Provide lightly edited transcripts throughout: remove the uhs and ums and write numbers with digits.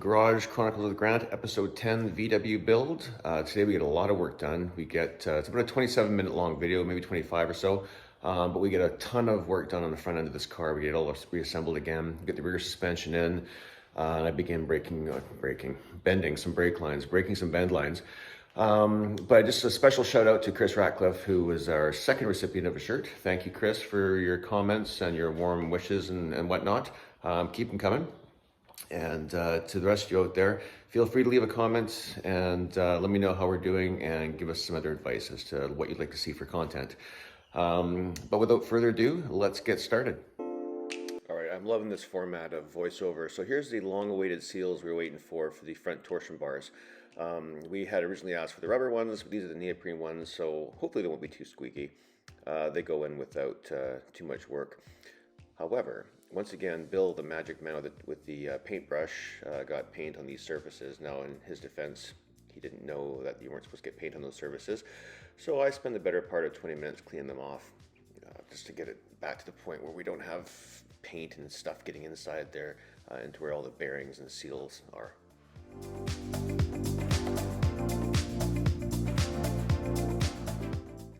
Garage Chronicles of Grant, episode 10, VW build. Today we get a lot of work done. We get, it's about a 27-minute long video, maybe 25 or so, but we get a ton of work done on the front end of this car. We get it all reassembled again, get the rear suspension in, and I begin bending some brake lines, breaking some bend lines. But just a special shout out to Chris Ratcliffe, who was our second recipient of a shirt. Thank you, Chris, for your comments and your warm wishes and whatnot. Keep them coming. And to the rest of you out there, feel free to leave a comment and let me know how we're doing and give us some other advice as to what you'd like to see for content. But without further ado, let's get started. All right, I'm loving this format of voiceover. So here's the long-awaited seals we were waiting for the front torsion bars. We had originally asked for the rubber ones, but these are the neoprene ones, so hopefully they won't be too squeaky. They go in without too much work. However, once again, Bill, the magic man with the paintbrush, got paint on these surfaces. Now, in his defense, he didn't know that you weren't supposed to get paint on those surfaces. So I spent the better part of 20 minutes cleaning them off, just to get it back to the point where we don't have paint and stuff getting inside there into where all the bearings and seals are.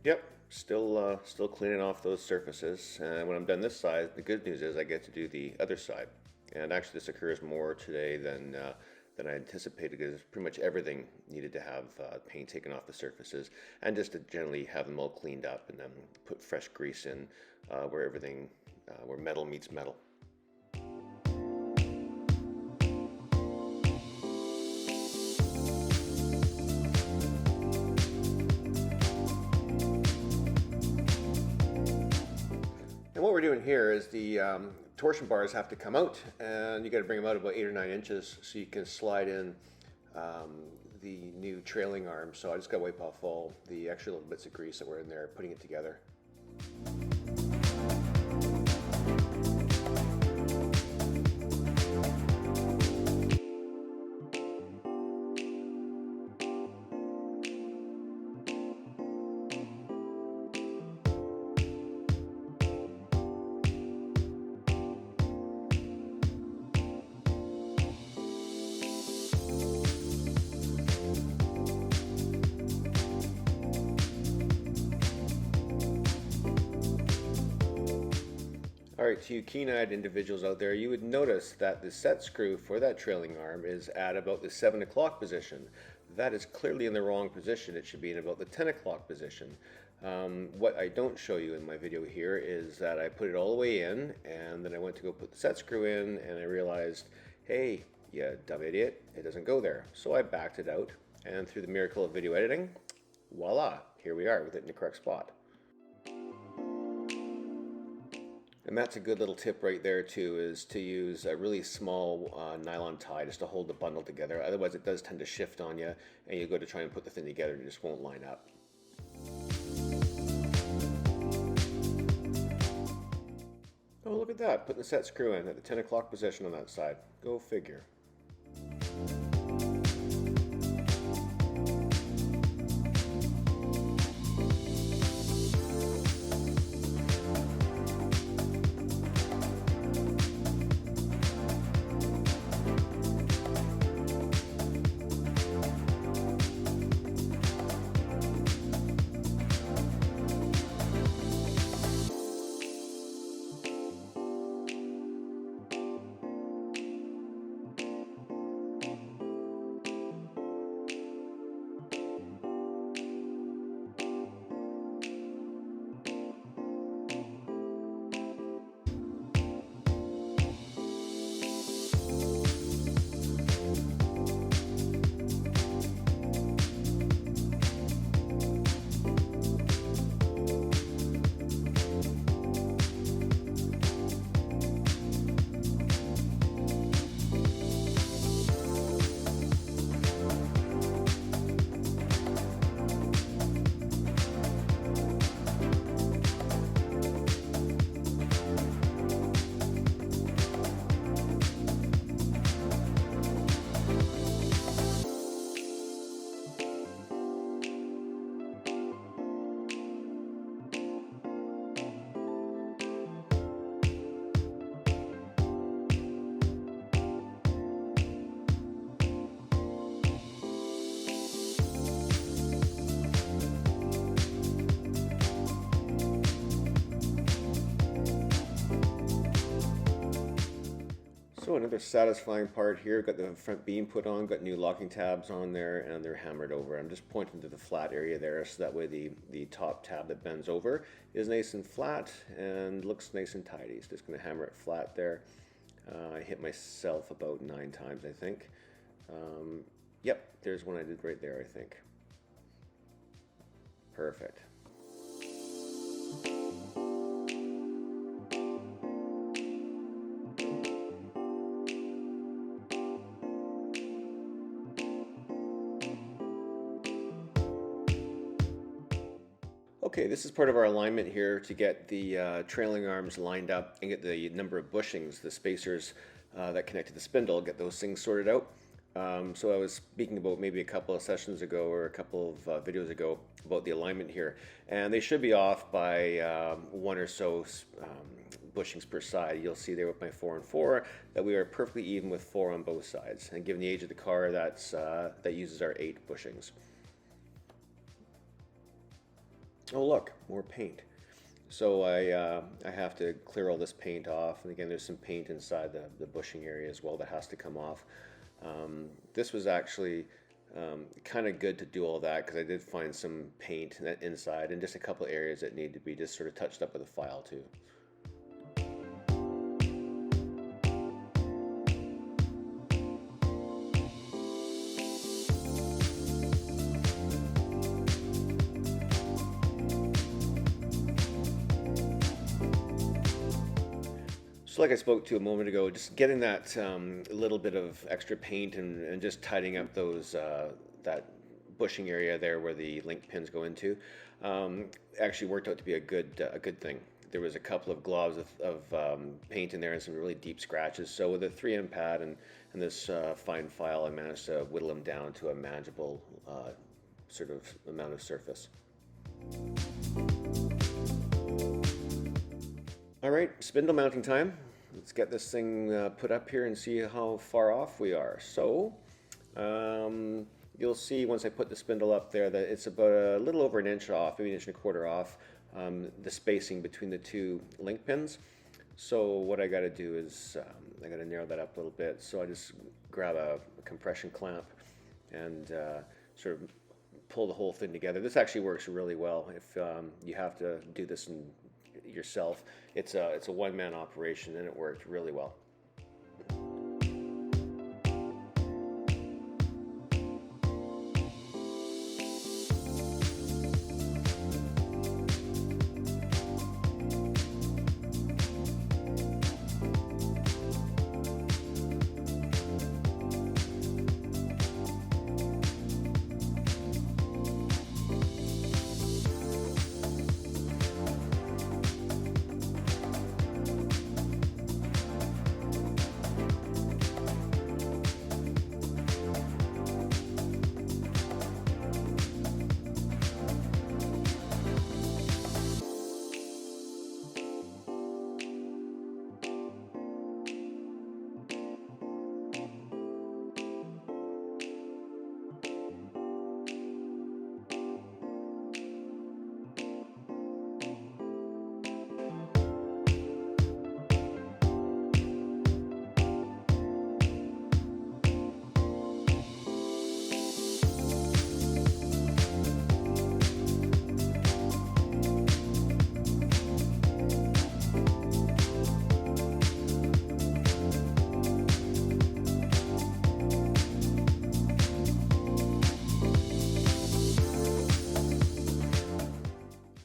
Yep. Still cleaning off those surfaces, and when I'm done this side, the good news is I get to do the other side. And actually, this occurs more today than I anticipated, because pretty much everything needed to have paint taken off the surfaces, and just to generally have them all cleaned up, and then put fresh grease in where metal meets metal. What we're doing here is the torsion bars have to come out, and you got to bring them out about 8 or 9 inches so you can slide in the new trailing arm. So I just got to wipe off all the extra little bits of grease that were in there, putting it together. Alright, to you keen-eyed individuals out there, you would notice that the set screw for that trailing arm is at about the 7 o'clock position. That is clearly in the wrong position. It should be in about the 10 o'clock position. What I don't show you in my video here is that I put it all the way in, and then I went to go put the set screw in, and I realized, hey, you dumb idiot, it doesn't go there. So I backed it out, and through the miracle of video editing, voila, here we are with it in the correct spot. And that's a good little tip right there too, is to use a really small nylon tie just to hold the bundle together. Otherwise it does tend to shift on you, and you go to try and put the thing together and it just won't line up. Oh, look at that, putting the set screw in at the 10 o'clock position on that side. Go figure. So another satisfying part here, got the front beam put on, got new locking tabs on there, and they're hammered over. I'm just pointing to the flat area there, so that way the top tab that bends over is nice and flat and looks nice and tidy. So just gonna hammer it flat there. I hit myself about 9 times, I think. Yep, there's one I did right there, I think. Perfect. Okay, this is part of our alignment here to get the trailing arms lined up and get the number of bushings, the spacers that connect to the spindle, get those things sorted out. So I was speaking about maybe a couple of sessions ago or a couple of videos ago about the alignment here, and they should be off by 1 or so bushings per side. You'll see there with my 4 and 4 that we are perfectly even with 4 on both sides, and given the age of the car, that uses our 8 bushings. Oh look, more paint. So I have to clear all this paint off, and again there's some paint inside the bushing area as well that has to come off. This was actually kind of good to do all that because I did find some paint inside and just a couple of areas that need to be just sort of touched up with a file too. So like I spoke to a moment ago, just getting that little bit of extra paint and just tidying up those that bushing area there where the link pins go into actually worked out to be a good thing. There was a couple of globs of paint in there and some really deep scratches. So with a 3M pad and this fine file, I managed to whittle them down to a manageable sort of amount of surface. All right, spindle mounting time. Let's get this thing put up here and see how far off we are. So you'll see once I put the spindle up there that it's about a little over an inch off, maybe an inch and a quarter off, the spacing between the 2 link pins. So what I got to do is I got to narrow that up a little bit. So I just grab a compression clamp and sort of pull the whole thing together. This actually works really well if you have to do this yourself. It's a one-man operation and it worked really well.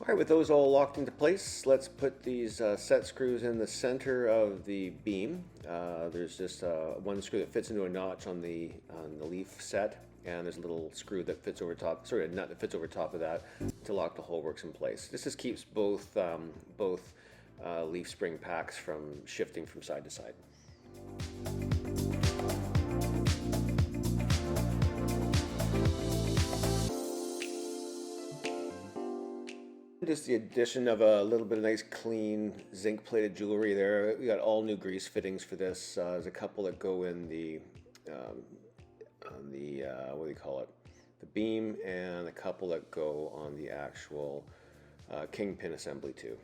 All right, with those all locked into place, let's put these set screws in the center of the beam. There's just one screw that fits into a notch on the leaf set, and there's a little screw that fits over top, sorry, a nut that fits over top of that to lock the whole works in place. This just keeps both leaf spring packs from shifting from side to side. Just the addition of a little bit of nice clean zinc plated jewelry there. We got all new grease fittings for this. There's a couple that go in the what do you call it, the beam, and a couple that go on the actual kingpin assembly too.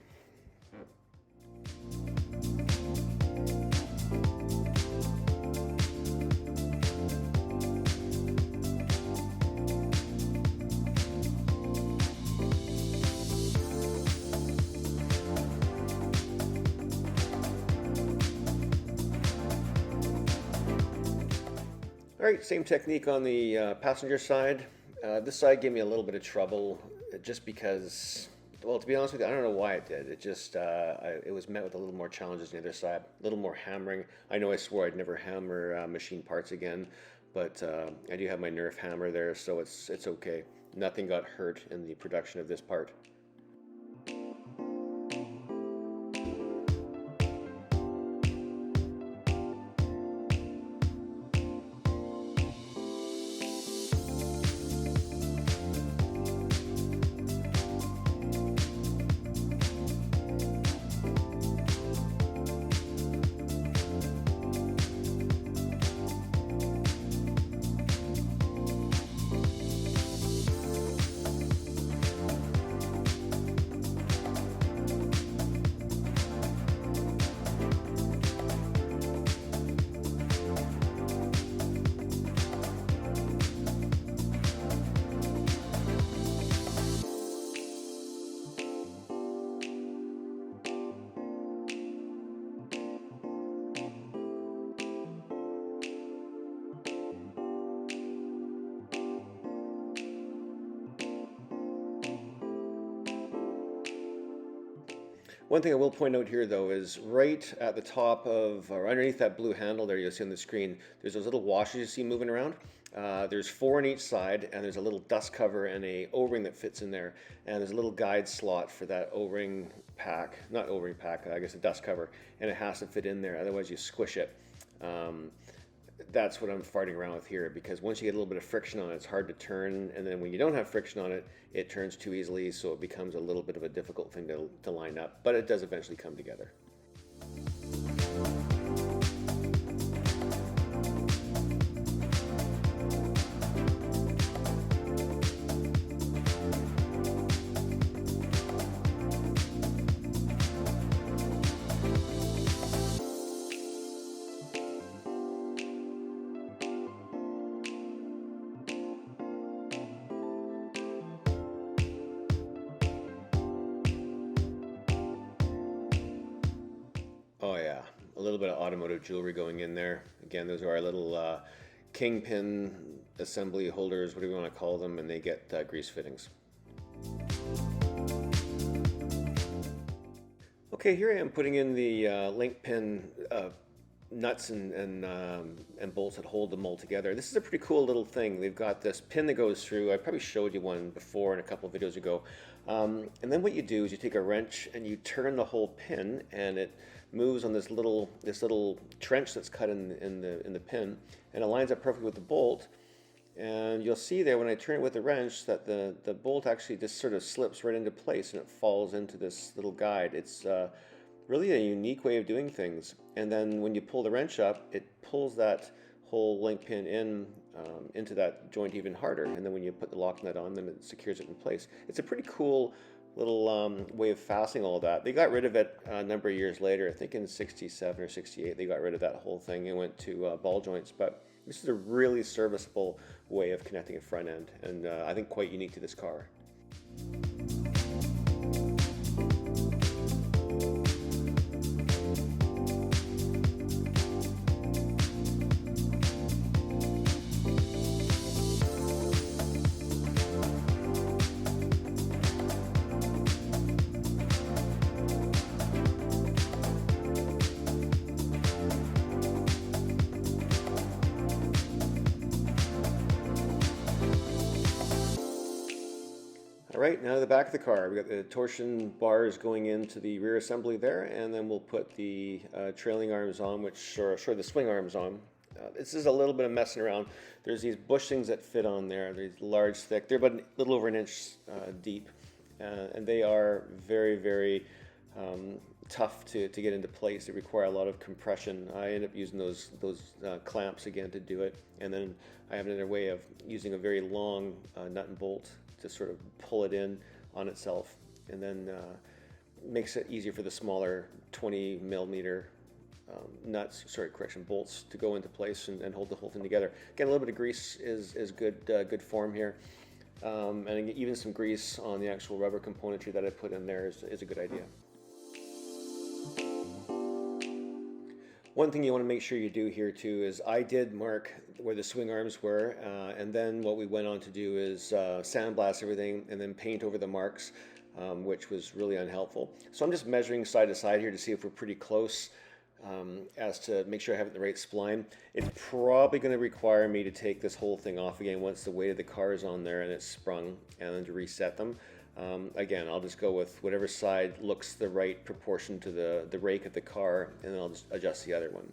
All right, same technique on the passenger side. This side gave me a little bit of trouble just because, well, to be honest with you, I don't know why it did. It just, it was met with a little more challenges on the other side, a little more hammering. I know I swore I'd never hammer machine parts again, but I do have my Nerf hammer there, so it's okay. Nothing got hurt in the production of this part. One thing I will point out here, though, is right at the top of, or underneath that blue handle there you'll see on the screen, there's those little washers you see moving around. There's 4 on each side, and there's a little dust cover and a O-ring that fits in there. And there's a little guide slot for that O-ring pack, not O-ring pack, I guess a dust cover, and it has to fit in there, otherwise you squish it. That's what I'm farting around with here, because once you get a little bit of friction on it, it's hard to turn, and then when you don't have friction on it, it turns too easily, so it becomes a little bit of a difficult thing to line up, but it does eventually come together. Oh yeah, a little bit of automotive jewelry going in there. Again, those are our little kingpin assembly holders, whatever you want to call them, and they get grease fittings. Okay, here I am putting in the link pin nuts and bolts that hold them all together. This is a pretty cool little thing. They've got this pin that goes through. I probably showed you one before in a couple of videos ago. And then what you do is you take a wrench and you turn the whole pin, and it moves on this little trench that's cut in the pin, and it lines up perfectly with the bolt. And you'll see there when I turn it with the wrench that the bolt actually just sort of slips right into place and it falls into this little guide. It's really a unique way of doing things. And then when you pull the wrench up, it pulls that whole link pin in into that joint even harder. And then when you put the lock nut on, then it secures it in place. It's a pretty cool little way of fastening all that. They got rid of it a number of years later. I think in 67 or 68 they got rid of that whole thing and went to ball joints. But this is a really serviceable way of connecting a front end, and I think quite unique to this car. All right, now the back of the car. We got the torsion bars going into the rear assembly there, and then we'll put the trailing arms on, the swing arms on. This is a little bit of messing around. There's these bushings that fit on there. These large, thick. They're about a little over an inch deep, and they are very, very tough to get into place. They require a lot of compression. I end up using those clamps again to do it, and then I have another way of using a very long nut and bolt to sort of pull it in on itself, and then makes it easier for the smaller 20 millimeter bolts to go into place and hold the whole thing together. Again, a little bit of grease is good form here, and even some grease on the actual rubber componentry that I put in there is a good idea. One thing you want to make sure you do here too is I did mark where the swing arms were, and then what we went on to do is sandblast everything and then paint over the marks, which was really unhelpful. So I'm just measuring side to side here to see if we're pretty close, as to make sure I have it in the right spline. It's probably going to require me to take this whole thing off again once the weight of the car is on there and it's sprung, and then to reset them. Again, I'll just go with whatever side looks the right proportion to the rake of the car, and then I'll just adjust the other one.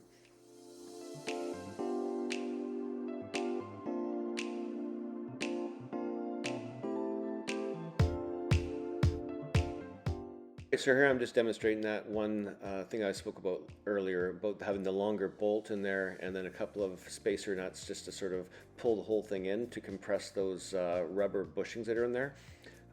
So here I'm just demonstrating that one thing I spoke about earlier about having the longer bolt in there and then a couple of spacer nuts just to sort of pull the whole thing in to compress those rubber bushings that are in there.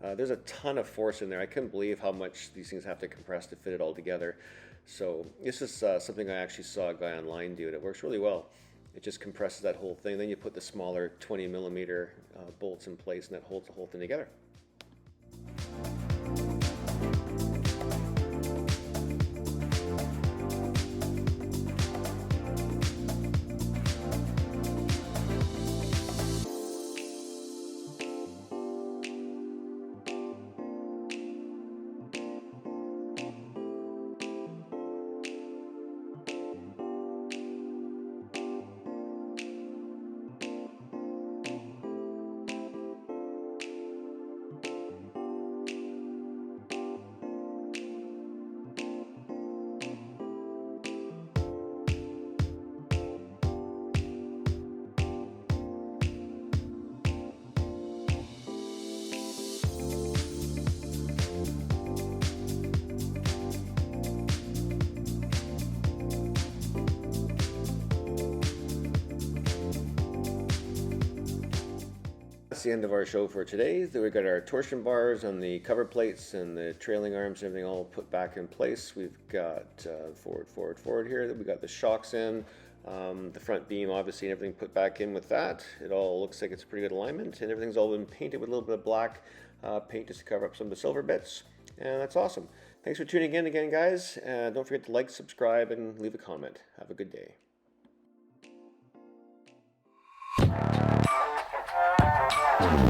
There's a ton of force in there. I couldn't believe how much these things have to compress to fit it all together. So this is something I actually saw a guy online do, and it works really well. It just compresses that whole thing. Then you put the smaller 20 millimeter bolts in place, and that holds the whole thing together. That's the end of our show for today. We got our torsion bars on the cover plates and the trailing arms and everything all put back in place. We've got forward here. We got the shocks in, the front beam obviously, and everything put back in with that. It all looks like it's pretty good alignment, and everything's all been painted with a little bit of black paint just to cover up some of the silver bits, and that's awesome. Thanks for tuning in again, guys. Don't forget to like, subscribe, and leave a comment. Have a good day. You